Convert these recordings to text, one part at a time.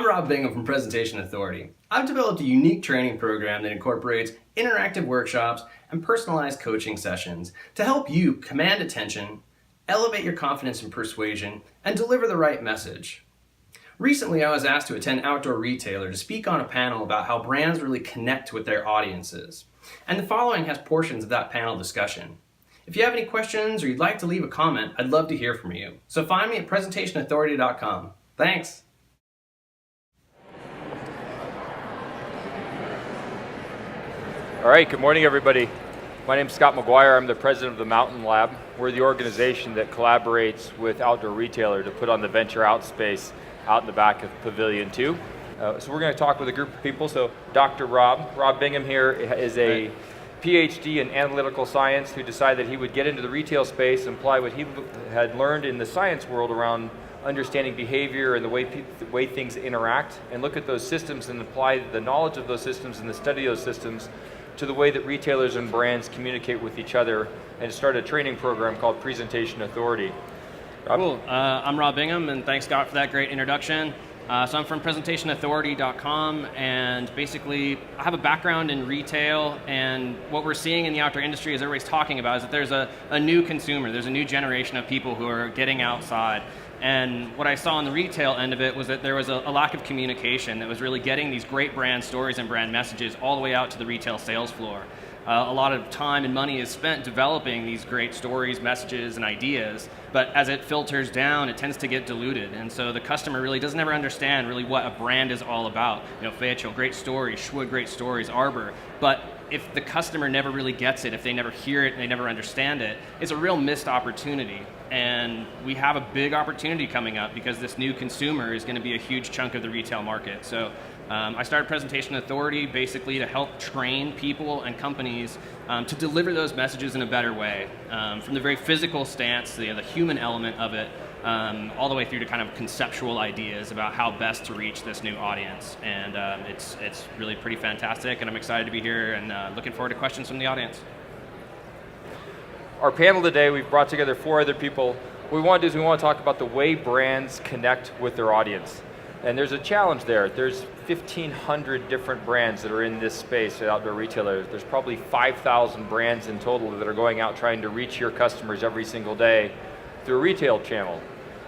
I'm Rob Bingham from Presentation Authority. I've developed a unique training program that incorporates interactive workshops and personalized coaching sessions to help you command attention, elevate your confidence and persuasion, and deliver the right message. Recently, I was asked to attend Outdoor Retailer to speak on a panel about how brands really connect with their audiences. And the following has portions of that panel discussion. If you have any questions or you'd like to leave a comment, I'd love to hear from you. So find me at presentationauthority.com. Thanks. All right, good morning everybody. My name is Scott McGuire. I'm the president of the Mountain Lab. We're the organization that collaborates with Outdoor Retailer to put on the Venture Out space out in the back of Pavilion 2. So we're going to talk with a group of people. So Dr. Rob Bingham here is a PhD in analytical science who decided that he would get into the retail space and apply what he had learned in the science world around understanding behavior and the way things interact, and look at those systems and apply the knowledge of those systems and the study of those systems to the way that retailers and brands communicate with each other, and start a training program called Presentation Authority. Rob? Cool. I'm Rob Bingham, and thanks, Scott, for that great introduction. So I'm from presentationauthority.com, and basically I have a background in retail, and what we're seeing in the outdoor industry, as everybody's talking about, is that there's a new consumer, there's a new generation of people who are getting outside. And what I saw on the retail end of it was that there was a lack of communication that was really getting these great brand stories and brand messages all the way out to the retail sales floor. A lot of time and money is spent developing these great stories, messages, and ideas, but as it filters down, it tends to get diluted. And so the customer really doesn't ever understand really what a brand is all about. You know, Fayetteville, great stories, Schwood, great stories, Arbor. But if the customer never really gets it, if they never hear it and they never understand it, it's a real missed opportunity. And we have a big opportunity coming up because this new consumer is going to be a huge chunk of the retail market. So I started Presentation Authority basically to help train people and companies to deliver those messages in a better way. From the very physical stance, the human element of it, all the way through to kind of conceptual ideas about how best to reach this new audience. And it's really pretty fantastic, and I'm excited to be here and looking forward to questions from the audience. Our panel today, we've brought together 4 other people. What we want to do is we want to talk about the way brands connect with their audience. And there's a challenge there. There's 1,500 different brands that are in this space at Outdoor Retailer. There's probably 5,000 brands in total that are going out trying to reach your customers every single day through a retail channel.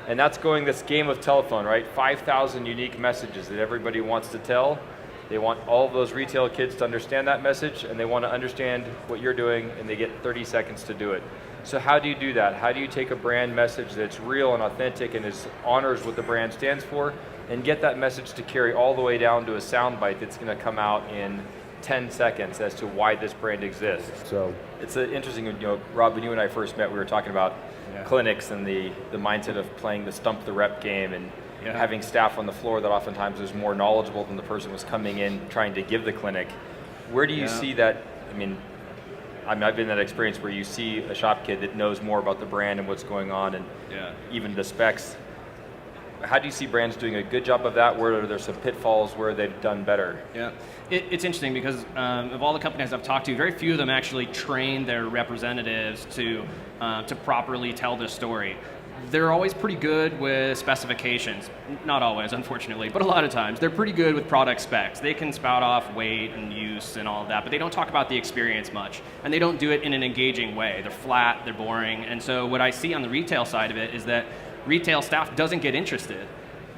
And that's going this game of telephone, right? 5,000 unique messages that everybody wants to tell. They want all of those retail kids to understand that message, and they want to understand what you're doing, and they get 30 seconds to do it. So how do you do that? How do you take a brand message that's real and authentic and honors what the brand stands for, and get that message to carry all the way down to a soundbite that's going to come out in 10 seconds as to why this brand exists? So it's interesting, Rob, when you and I first met, we were talking about clinics and the mindset of playing the stump the rep game, and having staff on the floor that oftentimes is more knowledgeable than the person was coming in trying to give the clinic. Where do you see that? I mean, I've been in that experience where you see a shop kid that knows more about the brand and what's going on, and even the specs. How do you see brands doing a good job of that? Where are there some pitfalls where they've done better? Yeah, it's interesting because of all the companies I've talked to, very few of them actually train their representatives to properly tell their story. They're always pretty good with specifications. Not always, unfortunately, but a lot of times. They're pretty good with product specs. They can spout off weight and use and all of that, but they don't talk about the experience much. And they don't do it in an engaging way. They're flat, they're boring. And so what I see on the retail side of it is that retail staff doesn't get interested.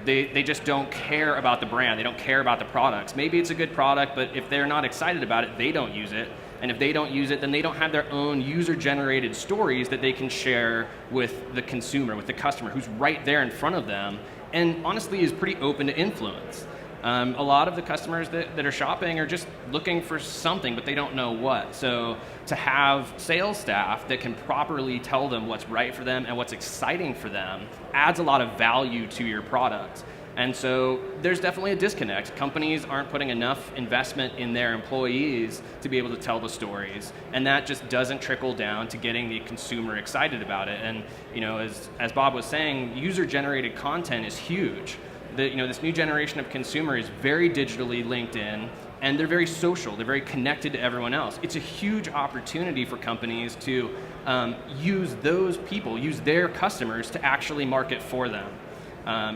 They just don't care about the brand. They don't care about the products. Maybe it's a good product, but if they're not excited about it, they don't use it. And if they don't use it, then they don't have their own user-generated stories that they can share with the consumer, with the customer, who's right there in front of them, and honestly is pretty open to influence. A lot of the customers that are shopping are just looking for something, but they don't know what. So to have sales staff that can properly tell them what's right for them and what's exciting for them adds a lot of value to your product. And so there's definitely a disconnect. Companies aren't putting enough investment in their employees to be able to tell the stories, and that just doesn't trickle down to getting the consumer excited about it. And as Bob was saying, user-generated content is huge. This new generation of consumer is very digitally linked in, and they're very social. They're very connected to everyone else. It's a huge opportunity for companies to use those people, use their customers to actually market for them.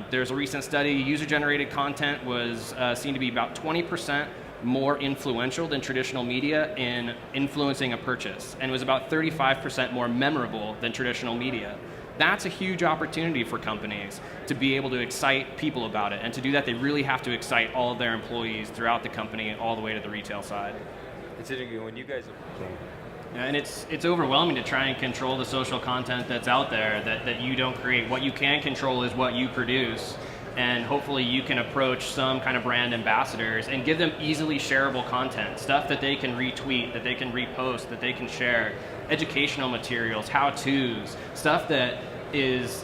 There's a recent study, user-generated content was seen to be about 20% more influential than traditional media in influencing a purchase, and was about 35% more memorable than traditional media. That's a huge opportunity for companies to be able to excite people about it, and to do that they really have to excite all of their employees throughout the company all the way to the retail side. It's interesting when you guys... Yeah, and it's overwhelming to try and control the social content that's out there that you don't create. What you can control is what you produce, and hopefully you can approach some kind of brand ambassadors and give them easily shareable content, stuff that they can retweet, that they can repost, that they can share, educational materials, how-tos, stuff that is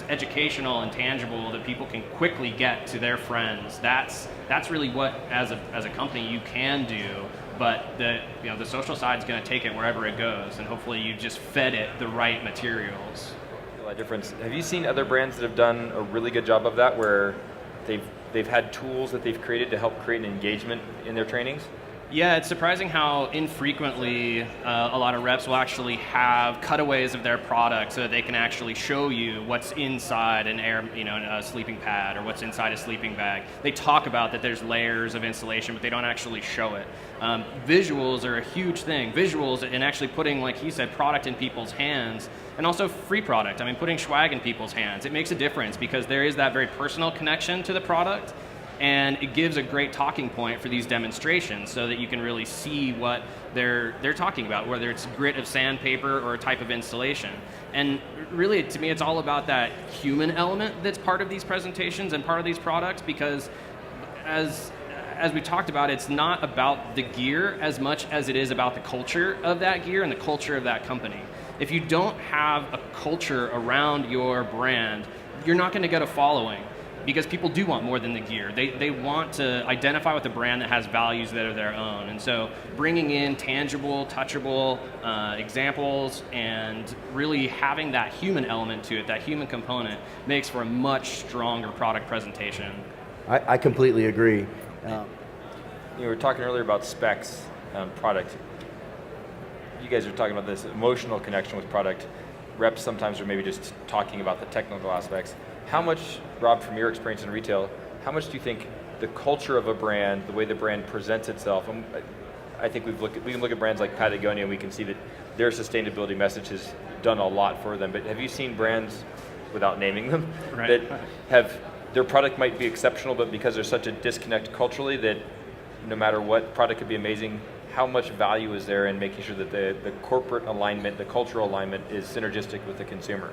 educational and tangible that people can quickly get to their friends. That's really what, as a company, you can do. But the social side is going to take it wherever it goes, and hopefully you just fed it the right materials. A lot of difference. Have you seen other brands that have done a really good job of that, where they've had tools that they've created to help create an engagement in their trainings? Yeah, it's surprising how infrequently a lot of reps will actually have cutaways of their product so that they can actually show you what's inside a sleeping pad, or what's inside a sleeping bag. They talk about that there's layers of insulation, but they don't actually show it. Visuals are a huge thing. Visuals and actually putting, like he said, product in people's hands, and also free product. I mean, putting swag in people's hands. It makes a difference because there is that very personal connection to the product. And it gives a great talking point for these demonstrations so that you can really see what they're talking about, whether it's grit of sandpaper or a type of installation. And really, to me, it's all about that human element that's part of these presentations and part of these products, because as we talked about, it's not about the gear as much as it is about the culture of that gear and the culture of that company. If you don't have a culture around your brand, you're not going to get a following. Because people do want more than the gear. They want to identify with a brand that has values that are their own. And so bringing in tangible, touchable examples and really having that human element to it, that human component, makes for a much stronger product presentation. I completely agree. You were talking earlier about specs, product. You guys are talking about this emotional connection with product. Reps sometimes are maybe just talking about the technical aspects. How much, Rob, from your experience in retail, how much do you think the culture of a brand, the way the brand presents itself, and I think we can look at brands like Patagonia and we can see that their sustainability message has done a lot for them, but have you seen brands, without naming them, right, that have, their product might be exceptional, but because there's such a disconnect culturally that no matter what, product could be amazing, how much value is there in making sure that the corporate alignment, the cultural alignment is synergistic with the consumer?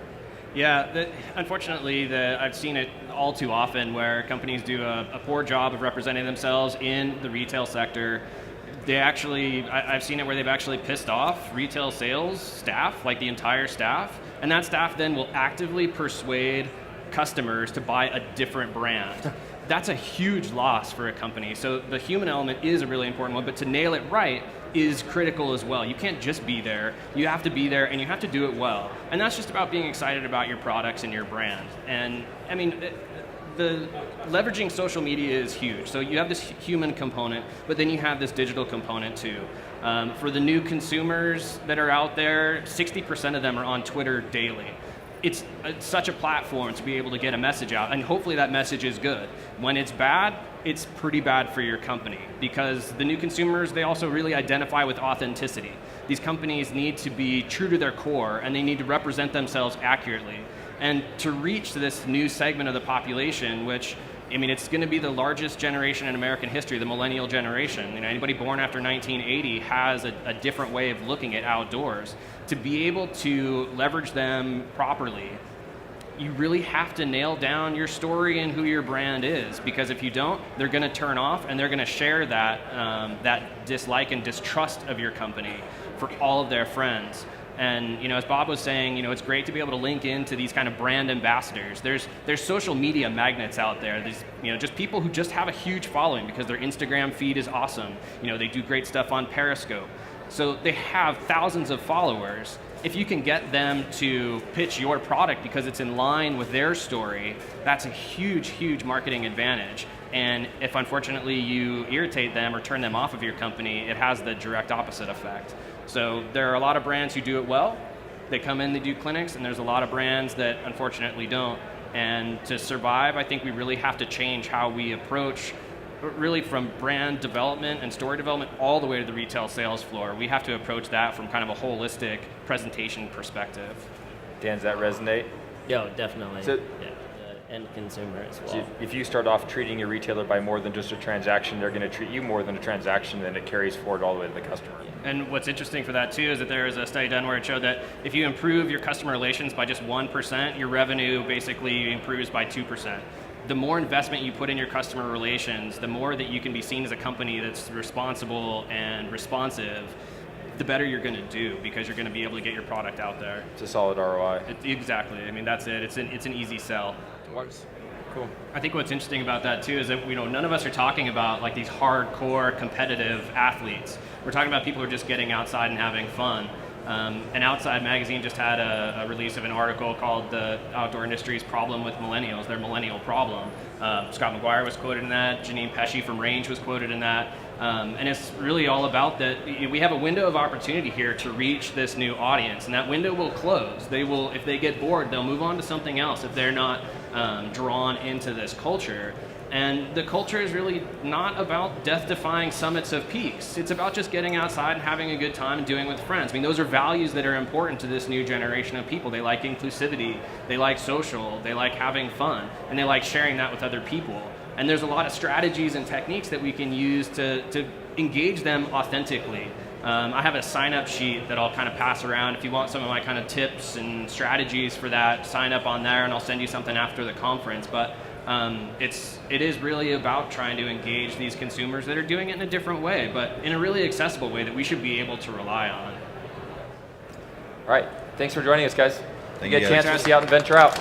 Yeah, unfortunately, I've seen it all too often where companies do a poor job of representing themselves in the retail sector. I've seen it where they've actually pissed off retail sales staff, like the entire staff, and that staff then will actively persuade customers to buy a different brand. That's a huge loss for a company. So the human element is a really important one, but to nail it right is critical as well. You can't just be there. You have to be there, and you have to do it well. And that's just about being excited about your products and your brand. And I mean, the leveraging social media is huge. So you have this human component, but then you have this digital component too. For the new consumers that are out there, 60% of them are on Twitter daily. It's such a platform to be able to get a message out, and hopefully that message is good. When it's bad, it's pretty bad for your company, because the new consumers, they also really identify with authenticity. These companies need to be true to their core, and they need to represent themselves accurately. And to reach this new segment of the population, which, I mean, it's going to be the largest generation in American history, the millennial generation. You know, anybody born after 1980 has a different way of looking at outdoors. To be able to leverage them properly, you really have to nail down your story and who your brand is, because if you don't, they're going to turn off and they're going to share that dislike and distrust of your company for all of their friends. And as Bob was saying, it's great to be able to link into these kind of brand ambassadors. There's social media magnets out there. There's just people who just have a huge following because their Instagram feed is awesome. They do great stuff on Periscope. So they have thousands of followers. If you can get them to pitch your product because it's in line with their story, that's a huge, huge marketing advantage. And if unfortunately you irritate them or turn them off of your company, it has the direct opposite effect. So there are a lot of brands who do it well. They come in, they do clinics, and there's a lot of brands that unfortunately don't. And to survive, I think we really have to change how we approach, really from brand development and story development all the way to the retail sales floor. We have to approach that from kind of a holistic presentation perspective. Dan, does that resonate? Yo, definitely. So- yeah, the end consumer as well. So if you start off treating your retailer by more than just a transaction, they're going to treat you more than a transaction, then it carries forward all the way to the customer. And what's interesting for that too is that there is a study done where it showed that if you improve your customer relations by just 1%, your revenue basically improves by 2%. The more investment you put in your customer relations, the more that you can be seen as a company that's responsible and responsive, the better you're going to do, because you're going to be able to get your product out there. It's a solid ROI. Exactly. I mean, that's it. It's an easy sell. It works. Cool. I think what's interesting about that too is that none of us are talking about like these hardcore competitive athletes. We're talking about people who are just getting outside and having fun. And Outside Magazine just had a release of an article called "The Outdoor Industry's Problem with Millennials," their millennial problem. Scott McGuire was quoted in that. Janine Pesci from Range was quoted in that. And it's really all about that. We have a window of opportunity here to reach this new audience, and that window will close. They will, if they get bored, they'll move on to something else if they're not drawn into this culture. And the culture is really not about death-defying summits of peaks. It's about just getting outside and having a good time and doing it with friends. I mean, those are values that are important to this new generation of people. They like inclusivity, they like social, they like having fun, and they like sharing that with other people. And there's a lot of strategies and techniques that we can use to engage them authentically. I have a sign-up sheet that I'll kind of pass around. If you want some of my kind of tips and strategies for that, sign up on there, and I'll send you something after the conference. But it is really about trying to engage these consumers that are doing it in a different way, but in a really accessible way that we should be able to rely on. All right. Thanks for joining us, guys. Thank You get you, a chance guys. to see out and venture out.